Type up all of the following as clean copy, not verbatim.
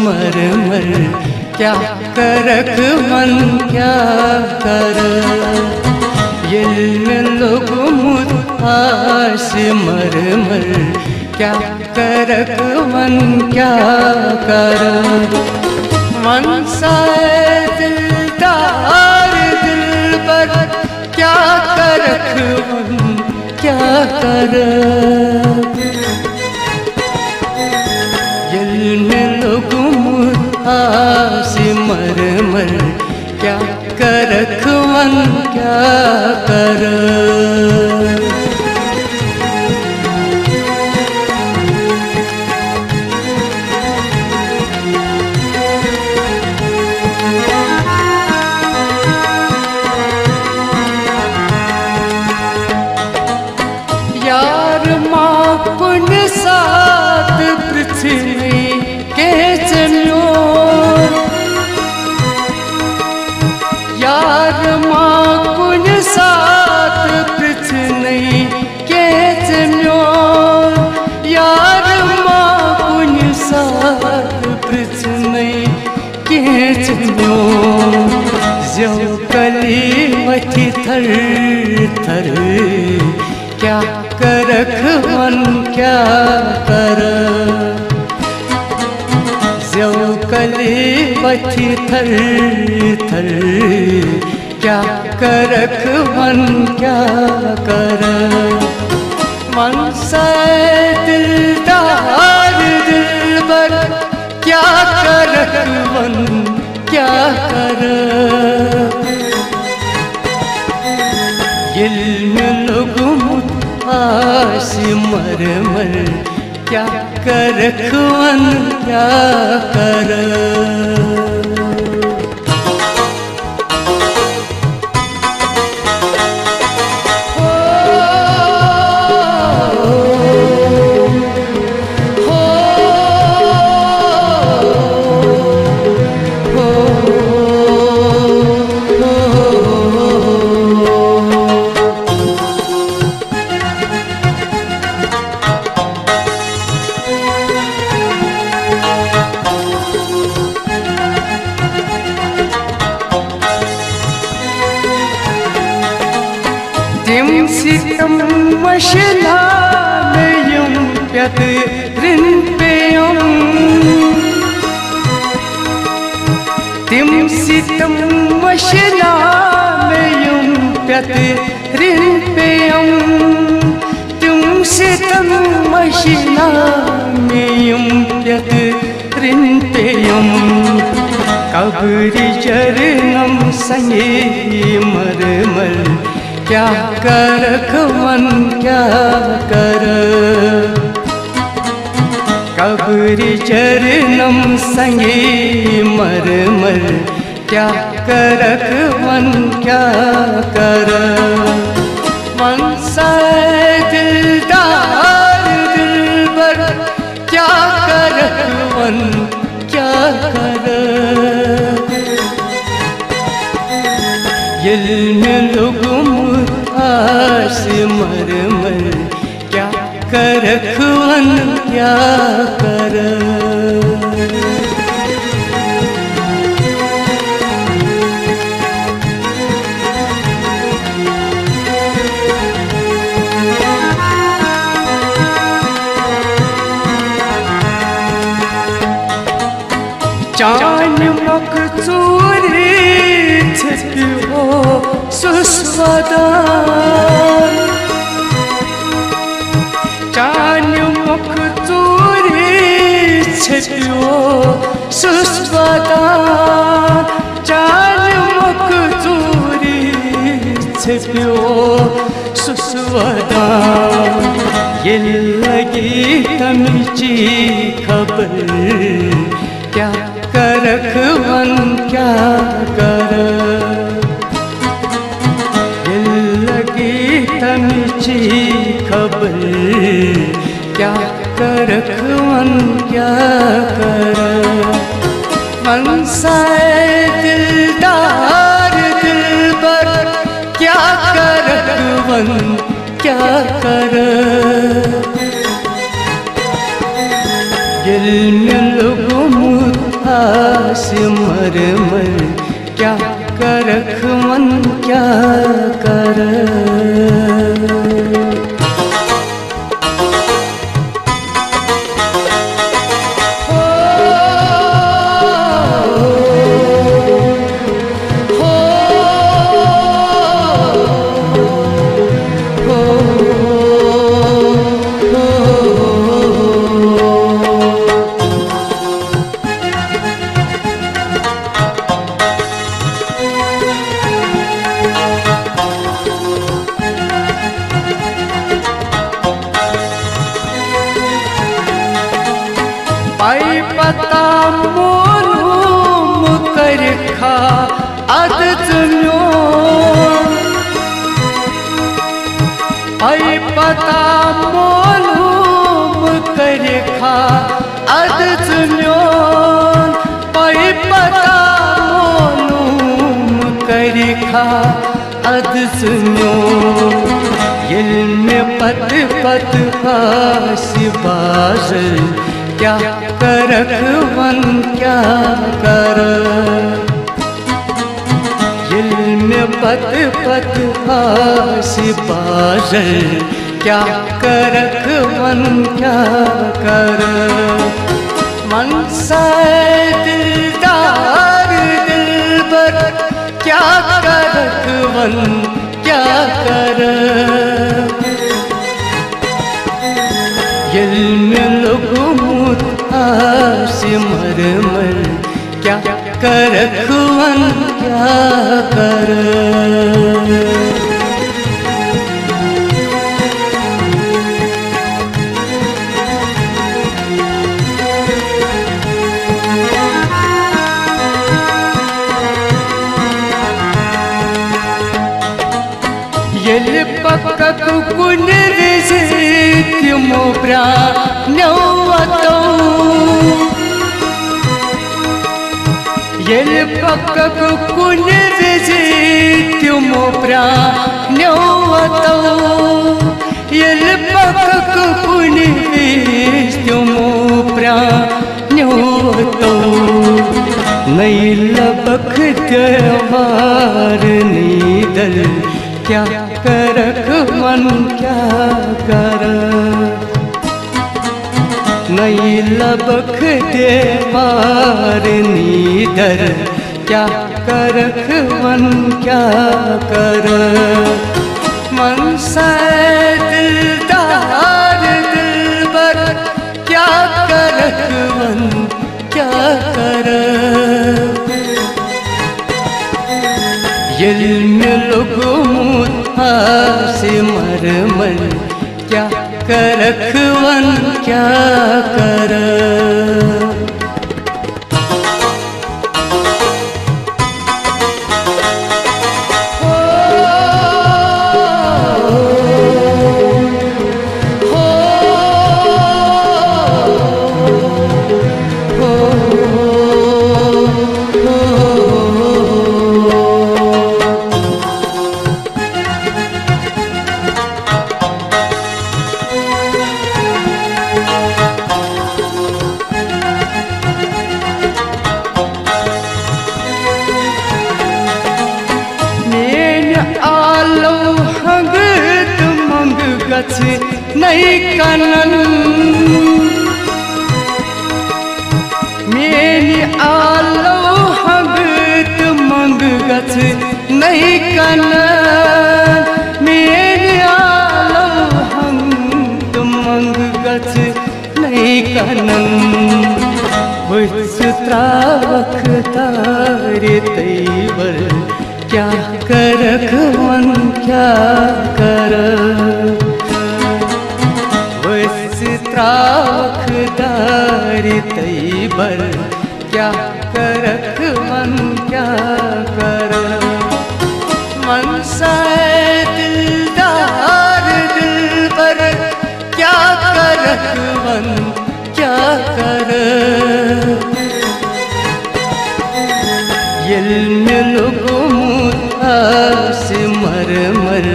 मरमर क्या करक मन क्या कर इल्म लोग मुताश मरमर क्या करक मन क्या कर मन सा दिलदार दिलबर क्या करक मन क्या कर मरमर क्या करक मन क्या कर यार माँ पुण्य सात पृथ्वी के जम्यो यार माँ कुन सात पृथ्वी के जम्यो यार माँ कुन सात पृथ्वी के जम्यो जो कली मथी थर थर क्या करख मन क्या कर जो कली मथी थर थर क्या करख मन क्या कर मन से दिलदार दिलबर क्या करख मन क्या कर इल्म लोग मुताश मरमर क्या करख मन क्या कर Tim sitam mashla meyum pyat rin peyum Tim sitam mashla meyum pyat rin peyum Tim sitam mashla meyum pyat rin peyum Kabri jarnam sange marmar क्या करख मन क्या कर कब्र चरणम संगे मरमर क्या करख मन क्या कर मन सा दिलदार दिलबर क्या करख मन क्या कर इल्म लोग मुताश मरमर क्या करख मन क्या कर चान मकसूरी छिपो सुस्वदान चान मकसूरी छिपो सुस्वदान चान मकसूरी छिपो सुस्वदान ये लगी तमची खबर क्या करख मन क्या कर लगी तमची खबर क्या करख मन क्या कर मन सा दिलदार दिलबर क्या करख मन क्या कर इल्म लोग सिमर मर क्या करख मन क्या कर। आई पता मोलूम कर खा आदत म्यो। आई पता मोलूम कर खा आदत म्यो। आई पता मोलूम कर खा आदत म्यो। ये में पत पत हासी बाजल क्या करख मन क्या कर। दिल में पत पत हासी बाजल क्या करख मन क्या कर। मन सा दिलदार दिलबर क्या करख मन क्या कर। दिल में लोगों सिमर मर क्या करख मन क्या कर। ये पक्क कुन तिमो प्राण्यवतौ। ये पक्क कुन तिमो प्राण्यवतौ। ये पक्क कुन तिमो प्राण्यवतौ। नहीं लबख त्योहार नीदल क्या करख मन क्या कर। नहीं लबख दे पार नीदर क्या करख मन क्या कर। मन सा दिलदार दिलबर क्या करख मन क्या कर। दिल में लोगों सिमर मर क्या करख मन क्या कर। नहीं कनन मेरी आलो हगत मंग गथ नहीं कनन। मेरी आलो हंग मंग गथ नहीं कनन। त्रावक तारे तैवर क्या करख मन क्या कर। त्रावक दारी तैबर क्या करख मन क्या कर। मन सा दिलदार दिलबर क्या करख मन क्या कर। ये लोगों सिमर मर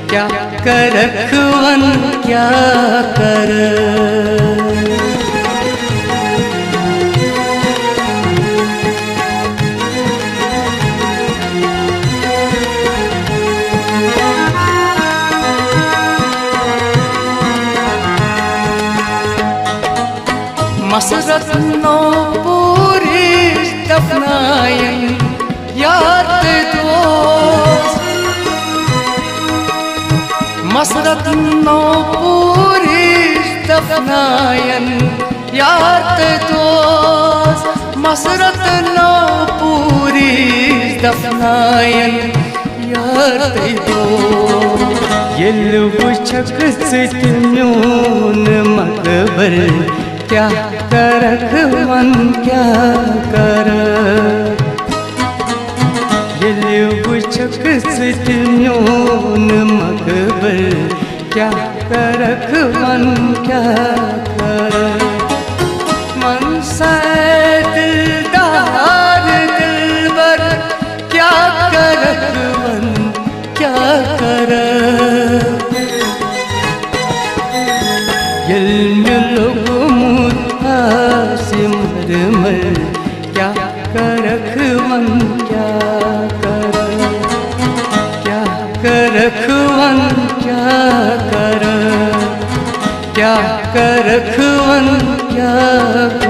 क्या करख मन क्या कर। मसरत नो पूरी दफनायन याद दोस्त मसरत नो पूरी दफनायन याद दोस्त मसरत नो पूरी दफनायन याद दोस्त येल्लु बुछक सित म्यून मकबर क्या करख मन क्या कर येल्लु बुछक सित म्यून मकबर क्या करख मन क्या कर मन से दिलदार दिलबर क्या करख मन क्या कर मर क्या करख मन क्या कर क्या करख मन क्या कर क्या करख मन क्या कर।